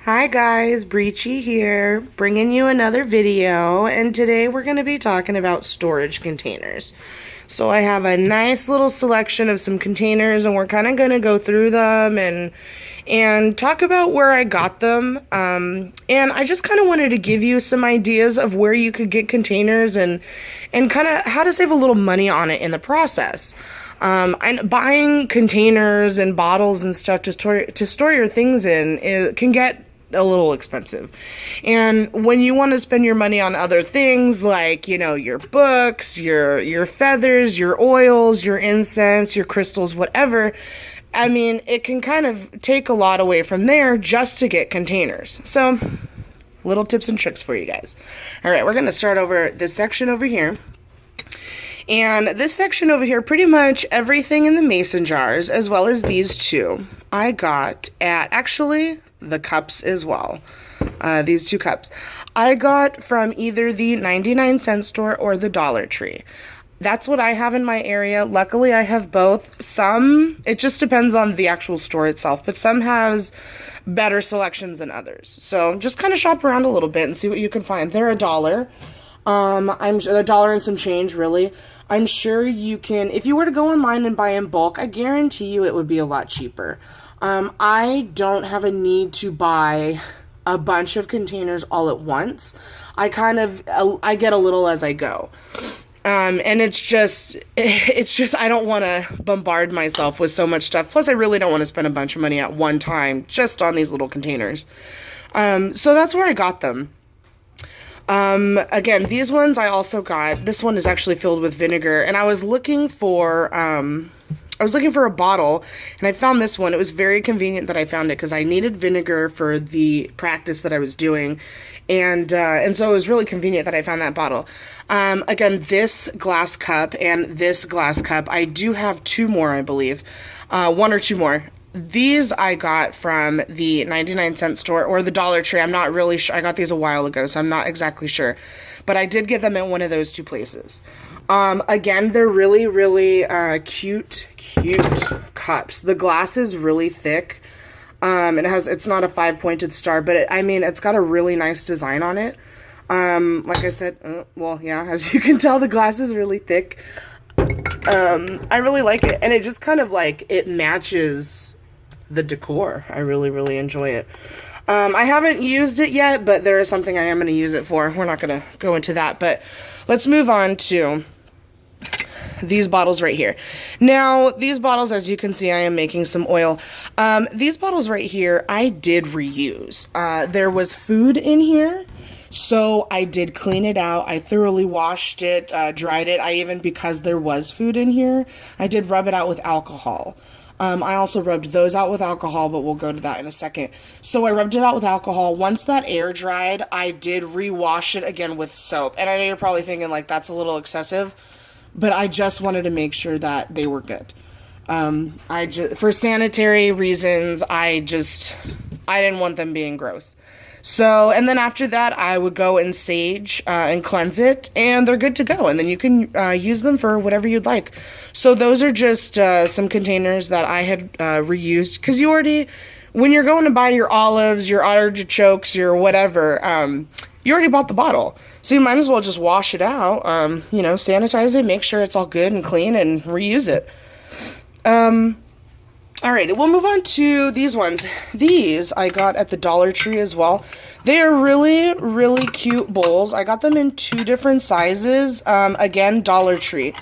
Hi guys, Breachy here, bringing you another video, and today we're going to be talking about storage containers. So I have a nice little selection of some containers, and we're kind of going to go through them and talk about where I got them. And I just kind of wanted to give you some ideas of where you could get containers and kind of how to save a little money on it in the process. And buying containers and bottles and stuff to store your things in can get a little expensive. And when you want to spend your money on other things like, you know, your books, your feathers, your oils, your incense, your crystals, whatever, I mean, it can kind of take a lot away from there just to get containers. So, little tips and tricks for you guys. All right, we're going to start over this section over here. And this section over here, pretty much everything in the mason jars, as well as these two, I got at, actually, the cups as well. These two cups. I got from either the 99-cent store or the Dollar Tree. That's what I have in my area. Luckily, I have both. Some, it just depends on the actual store itself, but some has better selections than others. So just kind of shop around a little bit and see what you can find. They're $1. I'm $1 and some change, really. I'm sure you can, if you were to go online and buy in bulk, I guarantee you it would be a lot cheaper. I don't have a need to buy a bunch of containers all at once. I get a little as I go. And it's just, I don't want to bombard myself with so much stuff. Plus, I really don't want to spend a bunch of money at one time just on these little containers. So that's where I got them. Again, these ones I also got, this one is actually filled with vinegar, and I was looking for a bottle, and I found this one. It was very convenient that I found it because I needed vinegar for the practice that I was doing, and so it was really convenient that I found that bottle. Again, this glass cup and this glass cup, I do have two more, I believe, one or two more. These I got from the 99-cent store or the Dollar Tree. I'm not really sure. I got these a while ago, so I'm not exactly sure. But I did get them at one of those two places. Again, they're really, really cute cups. The glass is really thick. It's not a 5-pointed star, but it's got a really nice design on it. Like I said, well, yeah, as you can tell, the glass is really thick. I really like it, and it just kind of like, it matches the decor. I really, really enjoy it. I haven't used it yet, but there is something I am going to use it for. We're not going to go into that, but let's move on to these bottles right here. Now, these bottles, as you can see, I am making some oil. These bottles right here, I did reuse. There was food in here, so I did clean it out. I thoroughly washed it, dried it. Because there was food in here, I did rub it out with alcohol. I also rubbed those out with alcohol, but we'll go to that in a second. So I rubbed it out with alcohol. Once that air dried, I did rewash it again with soap. And I know you're probably thinking, like, that's a little excessive, but I just wanted to make sure that they were good. For sanitary reasons, I didn't want them being gross. So, and then after that, I would go and sage and cleanse it, and they're good to go. And then you can use them for whatever you'd like. So those are just some containers that I had reused. Because when you're going to buy your olives, your artichokes, your whatever, you already bought the bottle. So you might as well just wash it out, sanitize it, make sure it's all good and clean, and reuse it. Alright, we'll move on to these ones. These I got at the Dollar Tree as well. They are really, really cute bowls. I got them in 2 different sizes. Again, Dollar Tree.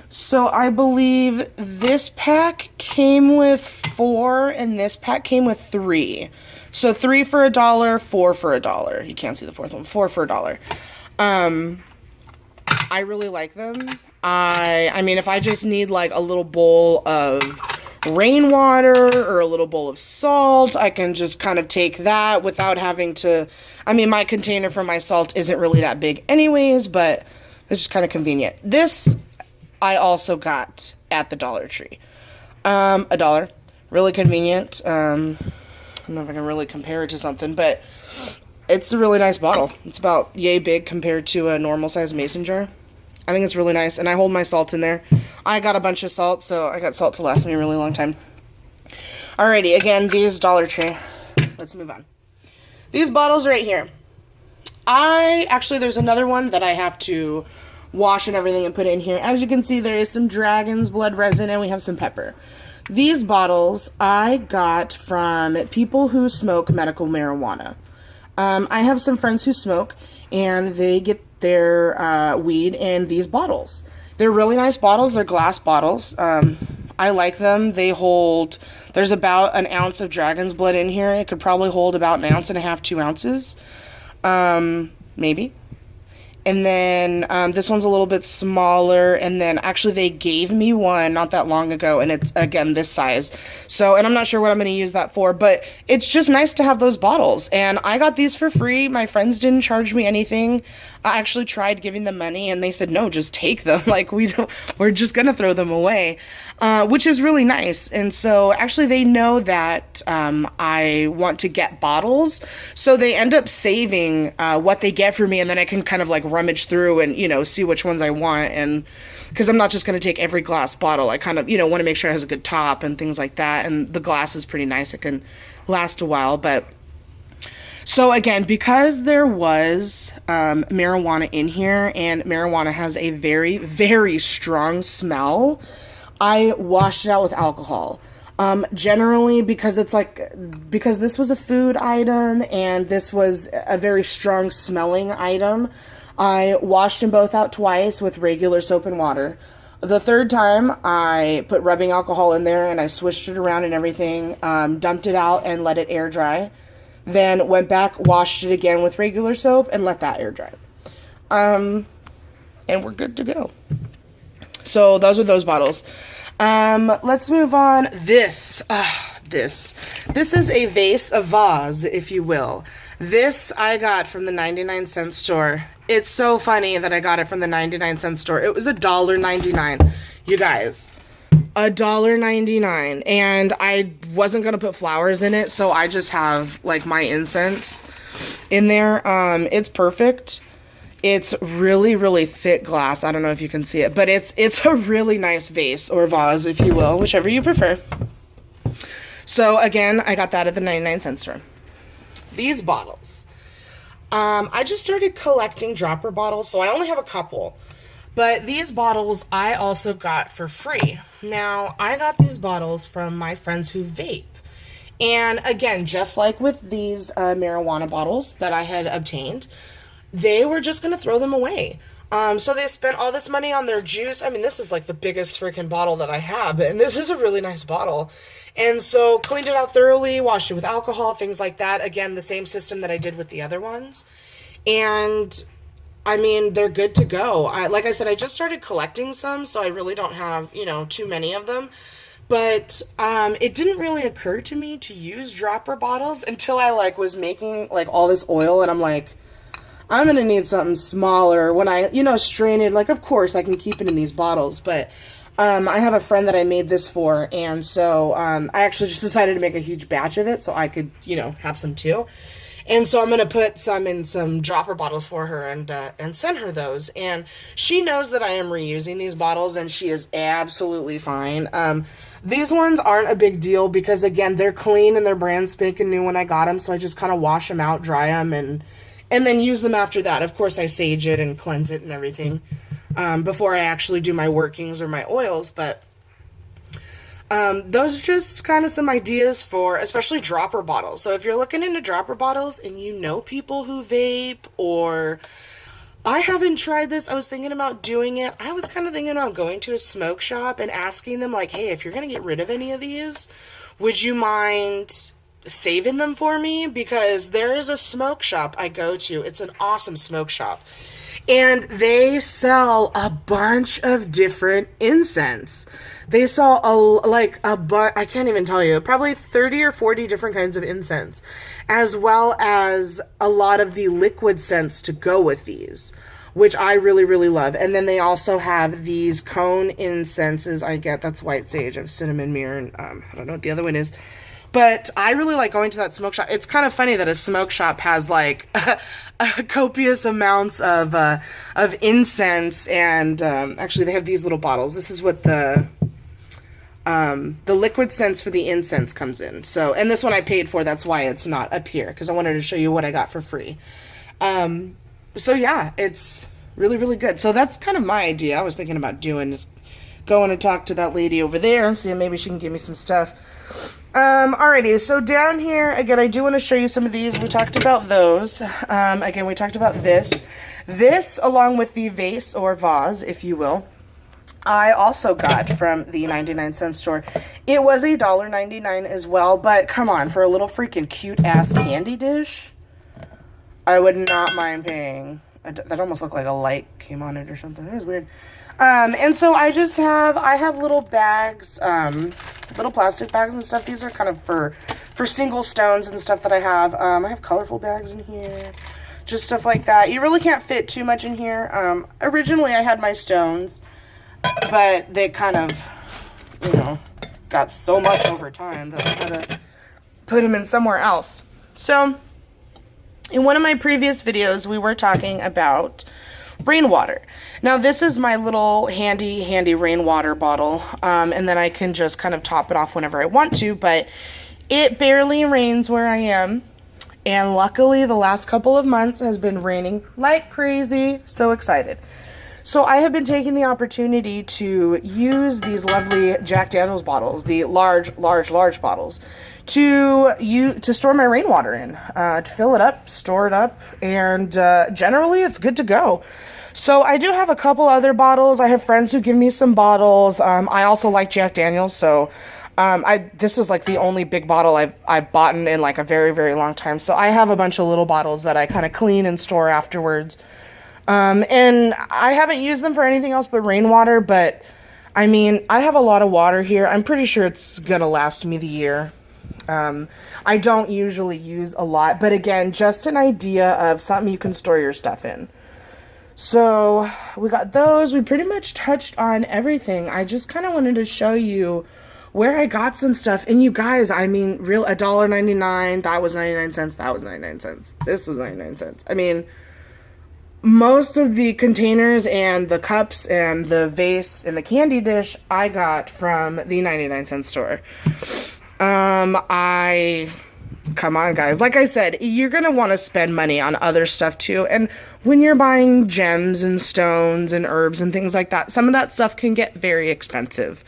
So I believe this pack came with 4 and this pack came with 3. So 3 for $1, 4 for $1. You can't see the fourth one. 4 for $1. I really like them. If I just need like a little bowl of rainwater or a little bowl of salt, I can just kind of take that without having to, my container for my salt isn't really that big anyways, but it's just kind of convenient. This I also got at the Dollar Tree. $1. Really convenient. I don't know if I can really compare it to something, but it's a really nice bottle. It's about yay big compared to a normal size mason jar. I think it's really nice, and I hold my salt in there. I got a bunch of salt, so I got salt to last me a really long time. Alrighty, again, these Dollar Tree. Let's move on. These bottles right here. There's another one that I have to wash and everything and put in here. As you can see, there is some dragon's blood resin and we have some pepper. These bottles I got from people who smoke medical marijuana. I have some friends who smoke and they get their weed in these bottles. They're really nice bottles. They're glass bottles. I like them. There's about an ounce of dragon's blood in here. It could probably hold about an ounce and a half, 2 ounces. Maybe. And then this one's a little bit smaller, and then actually they gave me one not that long ago, and it's, again, this size. So, and I'm not sure what I'm going to use that for, but it's just nice to have those bottles. And I got these for free. My friends didn't charge me anything. I actually tried giving them money, and they said, no, just take them. Like, we're just going to throw them away, which is really nice. And so actually they know that I want to get bottles, so they end up saving what they get for me, and then I can kind of like rummage through and, see which ones I want. And because I'm not just going to take every glass bottle, I kind of, want to make sure it has a good top and things like that. And the glass is pretty nice. It can last a while. But so again, because there was marijuana in here, and marijuana has a very, very strong smell, I washed it out with alcohol. Generally, because this was a food item and this was a very strong smelling item, I washed them both out twice with regular soap and water. The third time, I put rubbing alcohol in there and I swished it around and everything, dumped it out and let it air dry. Then went back, washed it again with regular soap and let that air dry. And we're good to go. So those are those bottles. Let's move on. This is a vase, if you will. This I got from the 99-cent store. It's so funny that I got it from the 99-cent store. It was $1.99, you guys. $1.99, and I wasn't gonna put flowers in it, so I just have like my incense in there. It's perfect. It's really, really thick glass. I don't know if you can see it, but it's a really nice vase or vase, if you will, whichever you prefer. So again, I got that at the 99-cent store. These bottles. I just started collecting dropper bottles, so I only have a couple. But these bottles I also got for free. Now, I got these bottles from my friends who vape. And again, just like with these marijuana bottles that I had obtained, they were just going to throw them away. So they spent all this money on their juice. I mean, this is like the biggest freaking bottle that I have, and this is a really nice bottle. And so cleaned it out thoroughly, washed it with alcohol, things like that. Again, the same system that I did with the other ones. And I mean, they're good to go. Like I said, I just started collecting some, so I really don't have, too many of them. But it didn't really occur to me to use dropper bottles until I was making all this oil, and I'm like, I'm going to need something smaller. When I, strain it, of course I can keep it in these bottles, but I have a friend that I made this for, and so I actually just decided to make a huge batch of it so I could, have some too. And so I'm going to put some in some dropper bottles for her and send her those. And she knows that I am reusing these bottles, and she is absolutely fine. These ones aren't a big deal because, again, they're clean and they're brand spanking new when I got them, so I just kind of wash them out, dry them, and then use them after that. Of course, I sage it and cleanse it and everything before I actually do my workings or my oils. But those are just kind of some ideas for especially dropper bottles. So if you're looking into dropper bottles and you know people who vape, or I haven't tried this, I was thinking about doing it. I was kind of thinking about going to a smoke shop and asking them, hey, if you're going to get rid of any of these, would you mind saving them for me? Because there is a smoke shop I go to. It's an awesome smoke shop, and they sell a bunch of different incense. They sell I can't even tell you, probably 30 or 40 different kinds of incense, as well as a lot of the liquid scents to go with these, which I really, really love. And then they also have these cone incenses. That's white sage, of cinnamon, myrrh, and I don't know what the other one is. But I really like going to that smoke shop. It's kind of funny that a smoke shop has copious amounts of incense, and actually they have these little bottles. This is what the The liquid scents for the incense comes in. So, and this one I paid for, that's why it's not up here, because I wanted to show you what I got for free. So yeah, it's really, really good. So that's kind of my idea. I was thinking about doing is going and talk to that lady over there and see if maybe she can give me some stuff. Alrighty, so down here, again, I do want to show you some of these. We talked about those. Again, we talked about this. This, along with the vase or vase, if you will, I also got from the 99-cent store. It was $1.99 as well, but come on, for a little freaking cute-ass candy dish, I would not mind paying. That almost looked like a light came on it or something. It was weird. And so I have little bags, little plastic bags and stuff. These are kind of for single stones and stuff that I have. I have colorful bags in here, just stuff like that. You really can't fit too much in here. Originally I had my stones, but they kind of, you know, got so much over time that I had to put them in somewhere else. So, in one of my previous videos, we were talking about rainwater. Now, this is my little handy rainwater bottle, and then I can just kind of top it off whenever I want to, but it barely rains where I am, and luckily the last couple of months has been raining like crazy. So excited. So I have been taking the opportunity to use these lovely Jack Daniel's bottles, the large bottles, to store my rainwater in, to fill it up, store it up, and generally it's good to go. So I do have a couple other bottles. I have friends who give me some bottles. I also like Jack Daniel's, so this was like the only big bottle I've bought in like a very, very long time. So I have a bunch of little bottles that I kind of clean and store afterwards. And I haven't used them for anything else but rainwater, but I mean, I have a lot of water here. I'm pretty sure it's gonna last me the year. I don't usually use a lot, but again, just an idea of something you can store your stuff in. So we got those. We pretty much touched on everything. I just kind of wanted to show you where I got some stuff. And you guys, I mean, real $1.99, that was 99 cents, that was 99 cents, this was 99 cents. I mean, most of the containers and the cups and the vase and the candy dish I got from the 99-cent store. Come on, guys. Like I said, you're going to want to spend money on other stuff too. And when you're buying gems and stones and herbs and things like that, some of that stuff can get very expensive.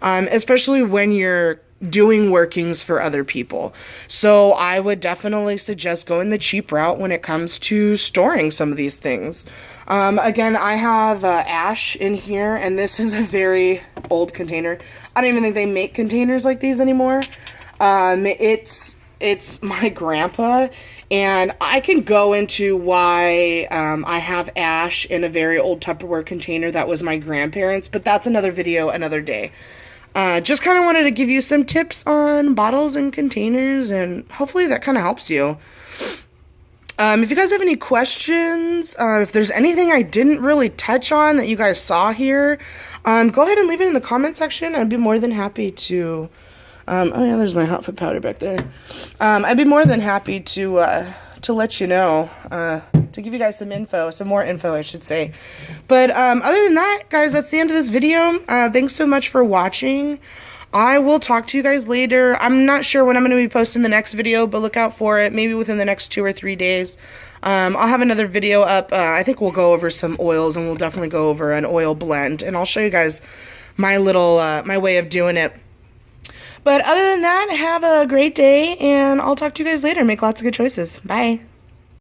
Especially when you're doing workings for other people. So I would definitely suggest going the cheap route when it comes to storing some of these things. Again, I have ash in here, and this is a very old container. I don't even think they make containers like these anymore. It's my grandpa, and I can go into why I have ash in a very old Tupperware container that was my grandparents', but that's another video, another day. Just kind of wanted to give you some tips on bottles and containers, and hopefully that kind of helps you. If you guys have any questions, if there's anything I didn't really touch on that you guys saw here, go ahead and leave it in the comment section. I'd be more than happy to, oh yeah, there's my hot foot powder back there. I'd be more than happy to let you know, to give you guys some more info, I should say. But other than that, guys, that's the end of this video. Thanks so much for watching. I will talk to you guys later. I'm not sure when I'm going to be posting the next video, but look out for it. Maybe within the next 2 or 3 days. I'll have another video up. I think we'll go over some oils, and we'll definitely go over an oil blend. And I'll show you guys my little, my way of doing it. But other than that, have a great day, and I'll talk to you guys later. Make lots of good choices. Bye.